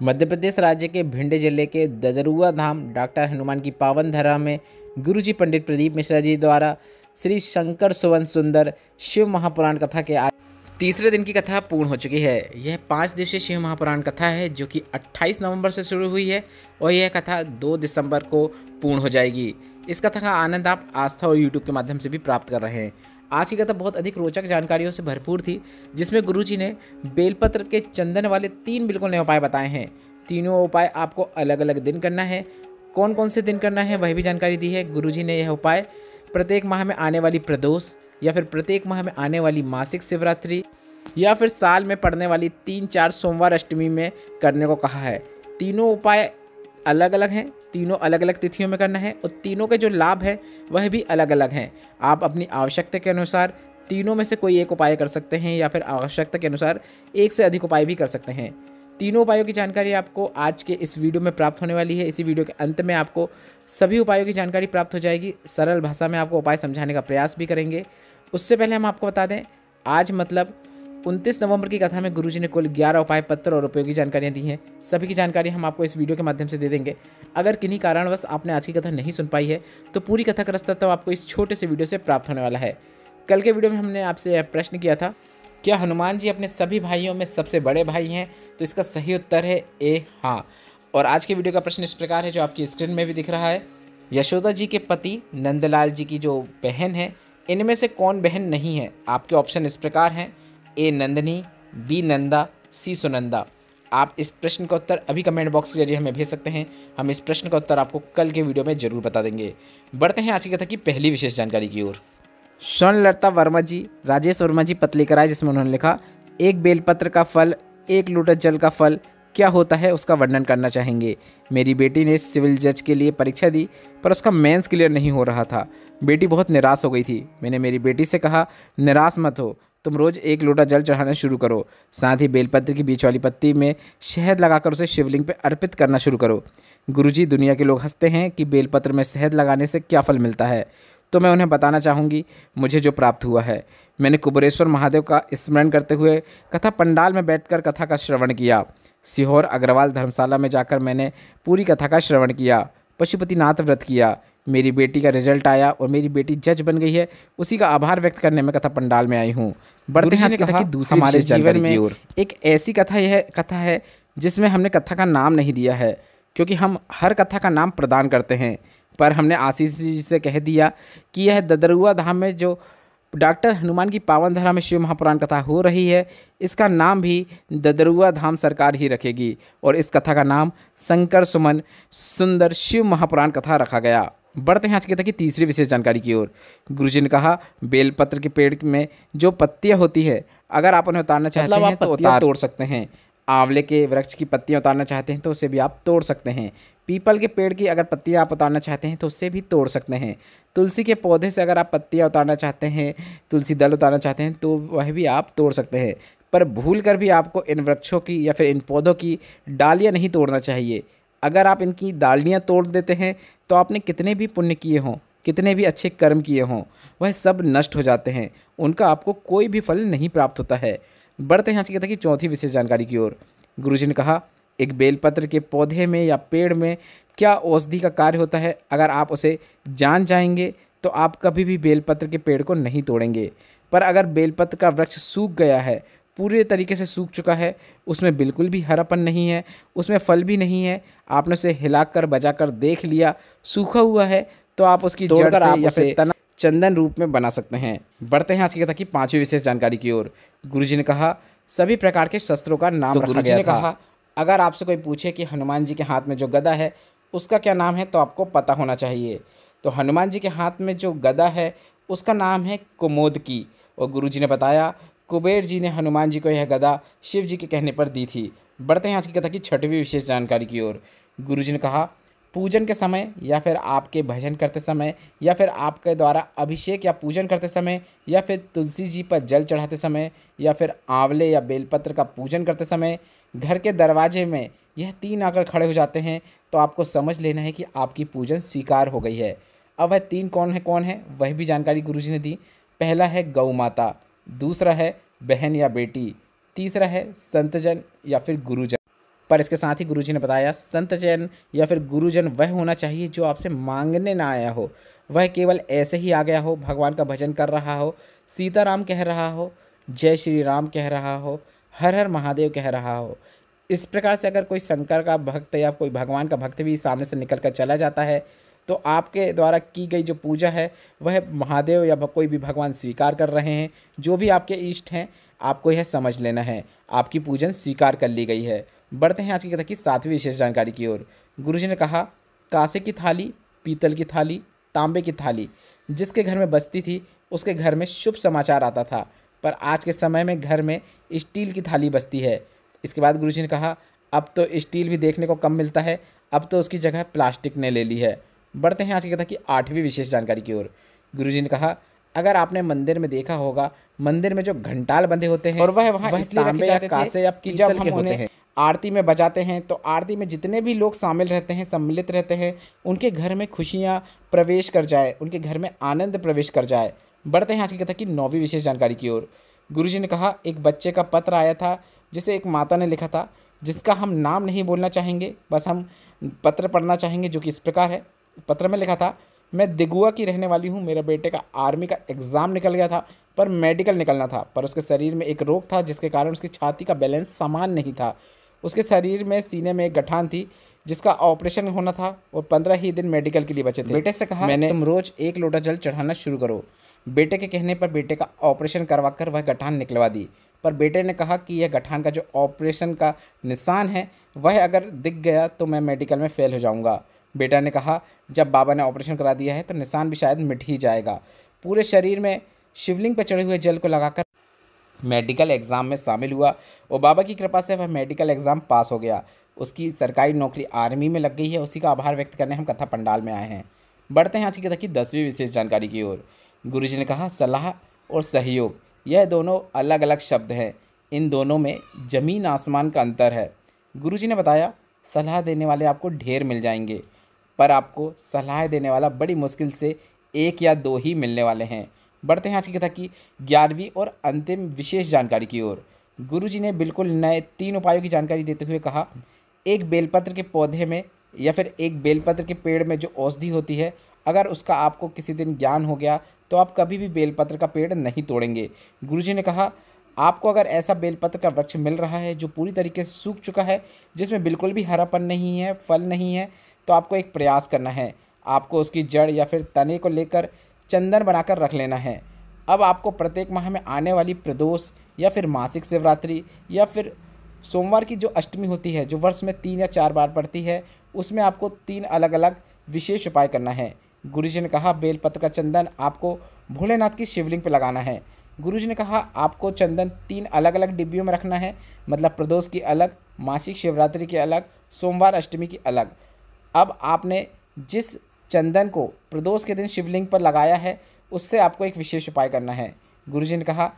मध्य प्रदेश राज्य के भिंड जिले के ददरुआ धाम डॉक्टर हनुमान की पावन धरा में गुरुजी पंडित प्रदीप मिश्रा जी द्वारा श्री शंकर सुवन सुंदर शिव महापुराण कथा के आज तीसरे दिन की कथा पूर्ण हो चुकी है। यह 5 दिवसीय शिव महापुराण कथा है जो कि 28 नवंबर से शुरू हुई है और यह कथा 2 दिसंबर को पूर्ण हो जाएगी। इस कथा का आनंद आप आस्था और यूट्यूब के माध्यम से भी प्राप्त कर रहे हैं। आज की कथा बहुत अधिक रोचक जानकारियों से भरपूर थी, जिसमें गुरुजी ने बेलपत्र के चंदन वाले 3 बिल्कुल नए उपाय बताए हैं। तीनों उपाय आपको अलग अलग दिन करना है। कौन कौन से दिन करना है वह भी जानकारी दी है। गुरुजी ने यह उपाय प्रत्येक माह में आने वाली प्रदोष या फिर प्रत्येक माह में आने वाली मासिक शिवरात्रि या फिर साल में पड़ने वाली 3-4 सोमवार अष्टमी में करने को कहा है। तीनों उपाय अलग अलग हैं, तीनों अलग अलग तिथियों में करना है और तीनों के जो लाभ है वह भी अलग अलग हैं। आप अपनी आवश्यकता के अनुसार तीनों में से कोई एक उपाय कर सकते हैं या फिर आवश्यकता के अनुसार एक से अधिक उपाय भी कर सकते हैं। तीनों उपायों की जानकारी आपको आज के इस वीडियो में प्राप्त होने वाली है। इसी वीडियो के अंत में आपको सभी उपायों की जानकारी प्राप्त हो जाएगी। सरल भाषा में आपको उपाय समझाने का प्रयास भी करेंगे। उससे पहले हम आपको बता दें, आज मतलब 29 नवंबर की कथा में गुरुजी ने कुल 11 उपाय पत्र और उपयोगी जानकारियां दी हैं। सभी की जानकारी हम आपको इस वीडियो के माध्यम से दे देंगे। अगर किन्हीं कारणवश आपने आज की कथा नहीं सुन पाई है तो पूरी कथा का रास्ता तो आपको इस छोटे से वीडियो से प्राप्त होने वाला है। कल के वीडियो में हमने आपसे यह प्रश्न किया था, क्या हनुमान जी अपने सभी भाइयों में सबसे बड़े भाई हैं? तो इसका सही उत्तर है ए हाँ। और आज के वीडियो का प्रश्न इस प्रकार है, जो आपकी स्क्रीन में भी दिख रहा है। यशोदा जी के पति नंदलाल जी की जो बहन है, इनमें से कौन बहन नहीं है? आपके ऑप्शन इस प्रकार हैं, ए नंदनी, बी नंदा, सी सुनंदा। आप इस प्रश्न का उत्तर अभी कमेंट बॉक्स के जरिए हमें भेज सकते हैं। हम इस प्रश्न का उत्तर आपको कल के वीडियो में जरूर बता देंगे। बढ़ते हैं आज की कथा की पहली विशेष जानकारी की ओर। स्वर्णलता वर्मा जी, राजेश वर्मा जी पत्र लेकर आए, जिसमें उन्होंने लिखा, एक बेलपत्र का फल, 1 लोटा जल का फल क्या होता है उसका वर्णन करना चाहेंगे। मेरी बेटी ने सिविल जज के लिए परीक्षा दी पर उसका मेंस क्लियर नहीं हो रहा था। बेटी बहुत निराश हो गई थी। मैंने मेरी बेटी से कहा, निराश मत हो, तुम रोज़ 1 लोटा जल चढ़ाना शुरू करो। साथ ही बेलपत्र की बीच वाली पत्ती में शहद लगाकर उसे शिवलिंग पर अर्पित करना शुरू करो। गुरुजी, दुनिया के लोग हंसते हैं कि बेलपत्र में शहद लगाने से क्या फल मिलता है, तो मैं उन्हें बताना चाहूँगी मुझे जो प्राप्त हुआ है। मैंने कुबेरेश्वर महादेव का स्मरण करते हुए कथा पंडाल में बैठकर कथा का श्रवण किया। सीहोर अग्रवाल धर्मशाला में जाकर मैंने पूरी कथा का श्रवण किया। पशुपतिनाथ व्रत किया। मेरी बेटी का रिजल्ट आया और मेरी बेटी जज बन गई है। उसी का आभार व्यक्त करने में कथा पंडाल में आई हूँ। बढ़ते हैं कथा की दूसरी हमारे जीवन में एक ऐसी कथा, यह कथा है जिसमें हमने कथा का नाम नहीं दिया है, क्योंकि हम हर कथा का नाम प्रदान करते हैं। पर हमने आशीष जी से कह दिया कि यह ददरुआ धाम में जो डॉक्टर हनुमान की पावन धरा में शिव महापुराण कथा हो रही है, इसका नाम भी ददरुआ धाम सरकार ही रखेगी और इस कथा का नाम शंकर सुमन सुंदर शिव महापुराण कथा रखा गया। बढ़ते हैं आज की कथा की तीसरी विशेष जानकारी की ओर। गुरुजी ने कहा, बेलपत्र के पेड़ में जो पत्तियां होती है, अगर आप उन्हें उतारना चाहते हैं तो तोड़ सकते हैं। आंवले के वृक्ष की पत्तियां उतारना चाहते हैं तो उसे भी आप तोड़ सकते हैं। पीपल के पेड़ की अगर पत्तियां आप उतारना चाहते हैं तो उससे भी तोड़ सकते हैं। तुलसी के पौधे से अगर आप पत्तियां उतारना चाहते हैं, तुलसी दल उतारना चाहते हैं तो वह भी आप तोड़ सकते हैं। पर भूल कर भी आपको इन वृक्षों की या फिर इन पौधों की डालियाँ नहीं तोड़ना चाहिए। अगर आप इनकी डालियाँ तोड़ देते हैं तो आपने कितने भी पुण्य किए हों, कितने भी अच्छे कर्म किए हों, वह सब नष्ट हो जाते हैं। उनका आपको कोई भी फल नहीं प्राप्त होता है। बढ़ते हैं आज की कथा की चौथी विशेष जानकारी की ओर। गुरुजी ने कहा, एक बेलपत्र के पौधे में या पेड़ में क्या औषधि का कार्य होता है, अगर आप उसे जान जाएंगे तो आप कभी भी बेलपत्र के पेड़ को नहीं तोड़ेंगे। पर अगर बेलपत्र का वृक्ष सूख गया है, पूरे तरीके से सूख चुका है, उसमें बिल्कुल भी हरापन नहीं है, उसमें फल भी नहीं है, आपने उसे हिलाकर बजाकर देख लिया, सूखा हुआ है, तो आप उसकी जड़ से या फिर तना चंदन रूप में बना सकते हैं। बढ़ते हैं आज की कथा की पांचवी विशेष जानकारी की ओर। गुरुजी ने कहा, सभी प्रकार के शस्त्रों का नाम रखा गया था। अगर आपसे कोई पूछे कि हनुमान जी के हाथ में जो गदा है उसका क्या नाम है, तो आपको पता होना चाहिए। तो हनुमान जी के हाथ में जो गदा है उसका नाम है कुमोदकी। और गुरुजी ने बताया, कुबेर जी ने हनुमान जी को यह गदा शिव जी के कहने पर दी थी। बढ़ते हैं आज की कथा की छठवीं विशेष जानकारी की ओर। गुरुजी ने कहा, पूजन के समय या फिर आपके भजन करते समय या फिर आपके द्वारा अभिषेक या पूजन करते समय या फिर तुलसी जी पर जल चढ़ाते समय या फिर आंवले या बेलपत्र का पूजन करते समय घर के दरवाजे में यह 3 आकर खड़े हो जाते हैं, तो आपको समझ लेना है कि आपकी पूजन स्वीकार हो गई है। अब वह 3 कौन है वह भी जानकारी गुरुजी ने दी। पहला है गौ माता, दूसरा है बहन या बेटी, तीसरा है संतजन या फिर गुरुजन। पर इसके साथ ही गुरुजी ने बताया, संत जन या फिर गुरुजन वह होना चाहिए जो आपसे मांगने ना आया हो, वह केवल ऐसे ही आ गया हो, भगवान का भजन कर रहा हो, सीताराम कह रहा हो, जय श्री राम कह रहा हो, हर हर महादेव कह रहा हो। इस प्रकार से अगर कोई शंकर का भक्त या कोई भगवान का भक्त भी सामने से निकल कर चला जाता है तो आपके द्वारा की गई जो पूजा है वह महादेव या कोई भी भगवान स्वीकार कर रहे हैं। जो भी आपके इष्ट हैं आपको यह समझ लेना है, आपकी पूजन स्वीकार कर ली गई है। बढ़ते हैं आज की कथा की 7वीं विशेष जानकारी की ओर। गुरुजी ने कहा, कांसे की थाली, पीतल की थाली, तांबे की थाली जिसके घर में बसती थी उसके घर में शुभ समाचार आता था, पर आज के समय में घर में स्टील की थाली बसती है। इसके बाद गुरुजी ने कहा, अब तो स्टील भी देखने को कम मिलता है, अब तो उसकी जगह प्लास्टिक ने ले ली है। बढ़ते हैं आज की कथा की 8वीं विशेष जानकारी की ओर। गुरुजी ने कहा, अगर आपने मंदिर में देखा होगा, मंदिर में जो घंटाल बंधे होते हैं और वह तांबे या कांसे या पीतल के होते हैं, आरती में बजाते हैं तो आरती में जितने भी लोग शामिल रहते हैं, सम्मिलित रहते हैं, उनके घर में खुशियाँ प्रवेश कर जाए, उनके घर में आनंद प्रवेश कर जाए। बढ़ते हैं आज की कथा की 9वीं विशेष जानकारी की ओर। गुरुजी ने कहा, एक बच्चे का पत्र आया था जिसे एक माता ने लिखा था, जिसका हम नाम नहीं बोलना चाहेंगे, बस हम पत्र पढ़ना चाहेंगे, जो कि इस प्रकार है। पत्र में लिखा था, मैं दिगुआ की रहने वाली हूँ, मेरे बेटे का आर्मी का एग्ज़ाम निकल गया था पर मेडिकल निकलना था, पर उसके शरीर में एक रोग था जिसके कारण उसकी छाती का बैलेंस समान नहीं था। उसके शरीर में सीने में एक गठान थी जिसका ऑपरेशन होना था और 15 ही दिन मेडिकल के लिए बचे थे। बेटे से कहा, मैंने तुम रोज़ 1 लोटा जल चढ़ाना शुरू करो। बेटे के कहने पर बेटे का ऑपरेशन करवा कर वह गठान निकलवा दी, पर बेटे ने कहा कि यह गठान का जो ऑपरेशन का निशान है वह अगर दिख गया तो मैं मेडिकल में फ़ेल हो जाऊंगा। बेटा ने कहा, जब बाबा ने ऑपरेशन करा दिया है तो निशान भी शायद मिट ही जाएगा। पूरे शरीर में शिवलिंग पर चढ़े हुए जल को लगाकर मेडिकल एग्ज़ाम में शामिल हुआ और बाबा की कृपा से वह मेडिकल एग्ज़ाम पास हो गया। उसकी सरकारी नौकरी आर्मी में लग गई है। उसी का आभार व्यक्त करने हम कथा पंडाल में आए हैं। बढ़ते हैं आज की कथा की 10वीं विशेष जानकारी की ओर। गुरुजी ने कहा, सलाह और सहयोग यह दोनों अलग अलग शब्द हैं, इन दोनों में ज़मीन आसमान का अंतर है। गुरुजी ने बताया, सलाह देने वाले आपको ढेर मिल जाएंगे, पर आपको सलाह देने वाला बड़ी मुश्किल से 1 या 2 ही मिलने वाले हैं। बढ़ते हैं आज की कथा की 11वीं और अंतिम विशेष जानकारी की ओर। गुरुजी ने बिल्कुल नए 3 उपायों की जानकारी देते हुए कहा, एक बेलपत्र के पौधे में या फिर एक बेलपत्र के पेड़ में जो औषधि होती है, अगर उसका आपको किसी दिन ज्ञान हो गया तो आप कभी भी बेलपत्र का पेड़ नहीं तोड़ेंगे। गुरुजी ने कहा, आपको अगर ऐसा बेलपत्र का वृक्ष मिल रहा है जो पूरी तरीके से सूख चुका है, जिसमें बिल्कुल भी हरापन नहीं है, फल नहीं है, तो आपको एक प्रयास करना है। आपको उसकी जड़ या फिर तने को लेकर चंदन बनाकर रख लेना है। अब आपको प्रत्येक माह में आने वाली प्रदोष या फिर मासिक शिवरात्रि या फिर सोमवार की जो अष्टमी होती है, जो वर्ष में 3 या 4 बार पड़ती है, उसमें आपको 3 अलग अलग विशेष उपाय करना है। गुरुजी ने कहा, बेलपत्र का चंदन आपको भोलेनाथ की शिवलिंग पर लगाना है। गुरुजी ने कहा, आपको चंदन 3 अलग अलग डिब्बियों में रखना है, मतलब प्रदोष की अलग, मासिक शिवरात्रि की अलग, सोमवार अष्टमी की अलग। अब आपने जिस चंदन को प्रदोष के दिन शिवलिंग पर लगाया है, उससे आपको एक विशेष उपाय करना है। गुरुजी ने कहा,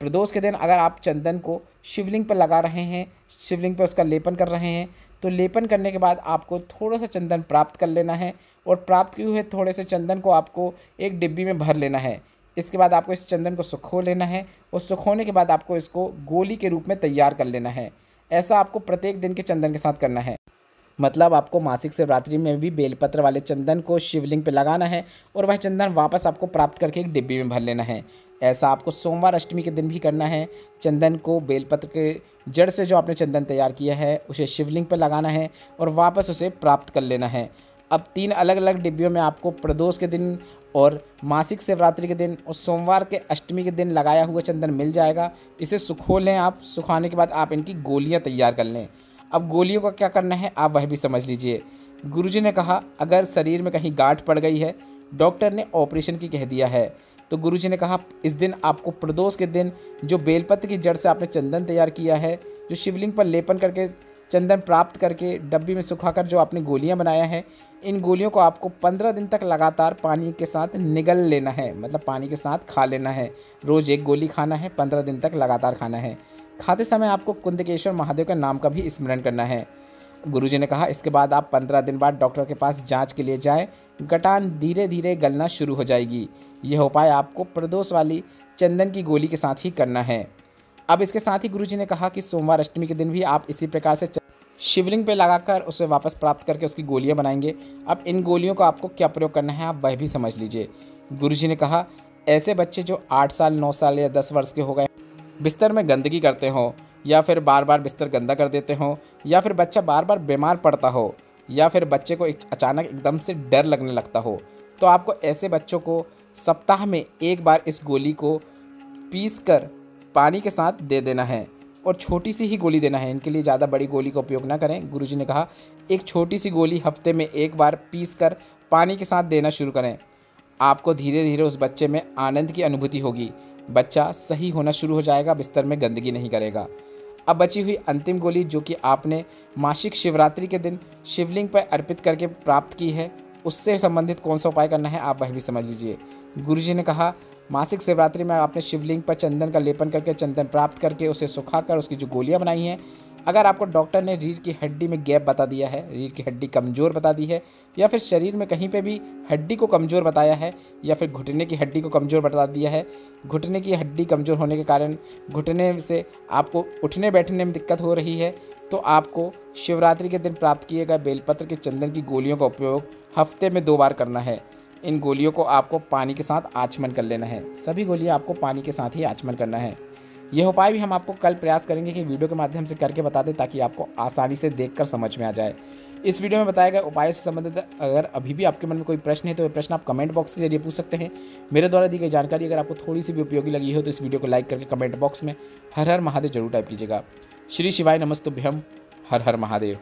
प्रदोष के दिन अगर आप चंदन को शिवलिंग पर लगा रहे हैं, शिवलिंग पर उसका लेपन कर रहे हैं, तो लेपन करने के बाद आपको थोड़ा सा चंदन प्राप्त कर लेना है और प्राप्त किए हुए थोड़े से चंदन को आपको एक डिब्बी में भर लेना है। इसके बाद आपको इस चंदन को सुखो लेना है और सुखोने के बाद आपको इसको गोली के रूप में तैयार कर लेना है। ऐसा आपको प्रत्येक दिन के चंदन के साथ करना है। मतलब आपको मासिक शिवरात्रि में भी बेलपत्र वाले चंदन को शिवलिंग पे लगाना है और वह चंदन वापस आपको प्राप्त करके एक डिब्बी में भर लेना है। ऐसा आपको सोमवार अष्टमी के दिन भी करना है। चंदन को बेलपत्र के जड़ से जो आपने चंदन तैयार किया है उसे शिवलिंग पर लगाना है और वापस उसे प्राप्त कर लेना है। अब 3 अलग अलग डिब्बियों में आपको प्रदोष के दिन और मासिक शिवरात्रि के दिन और सोमवार के अष्टमी के दिन लगाया हुआ चंदन मिल जाएगा। इसे सुखो लें आप। सुखाने के बाद आप इनकी गोलियां तैयार कर लें। अब गोलियों का क्या करना है आप वह भी समझ लीजिए। गुरुजी ने कहा, अगर शरीर में कहीं गांठ पड़ गई है, डॉक्टर ने ऑपरेशन की कह दिया है, तो गुरुजी ने कहा इस दिन आपको प्रदोष के दिन जो बेलपत्र की जड़ से आपने चंदन तैयार किया है, जो शिवलिंग पर लेपन करके चंदन प्राप्त करके डब्बी में सुखाकर जो आपने गोलियां बनाया है, इन गोलियों को आपको 15 दिन तक लगातार पानी के साथ निगल लेना है, मतलब पानी के साथ खा लेना है। रोज़ 1 गोली खाना है, 15 दिन तक लगातार खाना है। खाते समय आपको कुंदकेश्वर महादेव का नाम का भी स्मरण करना है। गुरुजी ने कहा इसके बाद आप 15 दिन बाद डॉक्टर के पास जांच के लिए जाएं। गठान धीरे धीरे गलना शुरू हो जाएगी। यह उपाय आपको प्रदोष वाली चंदन की गोली के साथ ही करना है। अब इसके साथ ही गुरुजी ने कहा कि सोमवार अष्टमी के दिन भी आप इसी प्रकार से शिवलिंग पे लगाकर उसे वापस प्राप्त करके उसकी गोलियां बनाएंगे। अब इन गोलियों का आपको क्या प्रयोग करना है आप वह भी समझ लीजिए। गुरुजी ने कहा, ऐसे बच्चे जो 8 साल 9 साल या 10 वर्ष के हो गए, बिस्तर में गंदगी करते हों या फिर बार बार बिस्तर गंदा कर देते हों, या फिर बच्चा बार बार बीमार पड़ता हो, या फिर बच्चे को अचानक एकदम से डर लगने लगता हो, तो आपको ऐसे बच्चों को सप्ताह में एक बार इस गोली को पीस कर पानी के साथ दे देना है, और छोटी सी ही गोली देना है। इनके लिए ज़्यादा बड़ी गोली का उपयोग ना करें। गुरुजी ने कहा, एक छोटी सी गोली हफ्ते में एक बार पीस कर पानी के साथ देना शुरू करें। आपको धीरे धीरे उस बच्चे में आनंद की अनुभूति होगी। बच्चा सही होना शुरू हो जाएगा, बिस्तर में गंदगी नहीं करेगा। अब बची हुई अंतिम गोली जो कि आपने मासिक शिवरात्रि के दिन शिवलिंग पर अर्पित करके प्राप्त की है, उससे संबंधित कौन सा उपाय करना है आप वह भी समझ लीजिए। गुरुजी ने कहा, मासिक शिवरात्रि में आपने शिवलिंग पर चंदन का लेपन करके, चंदन प्राप्त करके, उसे सुखाकर उसकी जो गोलियां बनाई हैं, अगर आपको डॉक्टर ने रीढ़ की हड्डी में गैप बता दिया है, रीढ़ की हड्डी कमज़ोर बता दी है, या फिर शरीर में कहीं पे भी हड्डी को कमज़ोर बताया है, या फिर घुटने की हड्डी को कमज़ोर बता दिया है, घुटने की हड्डी कमज़ोर होने के कारण घुटने से आपको उठने बैठने में दिक्कत हो रही है, तो आपको शिवरात्रि के दिन प्राप्त किए गए बेलपत्र के चंदन की गोलियों का उपयोग हफ्ते में 2 बार करना है। इन गोलियों को आपको पानी के साथ आचमन कर लेना है। सभी गोलियां आपको पानी के साथ ही आचमन करना है। यह उपाय भी हम आपको कल प्रयास करेंगे कि वीडियो के माध्यम से करके बता दें, ताकि आपको आसानी से देखकर समझ में आ जाए। इस वीडियो में बताए गए उपायों से संबंधित अगर अभी भी आपके मन में कोई प्रश्न है तो ये प्रश्न आप कमेंट बॉक्स के जरिए पूछ सकते हैं। मेरे द्वारा दी गई जानकारी अगर आपको थोड़ी सी भी उपयोगी लगी हो तो इस वीडियो को लाइक करके कमेंट बॉक्स में हर हर महादेव जरूर टाइप कीजिएगा। श्री शिवाय नमस्तुभ्यम। हर हर महादेव।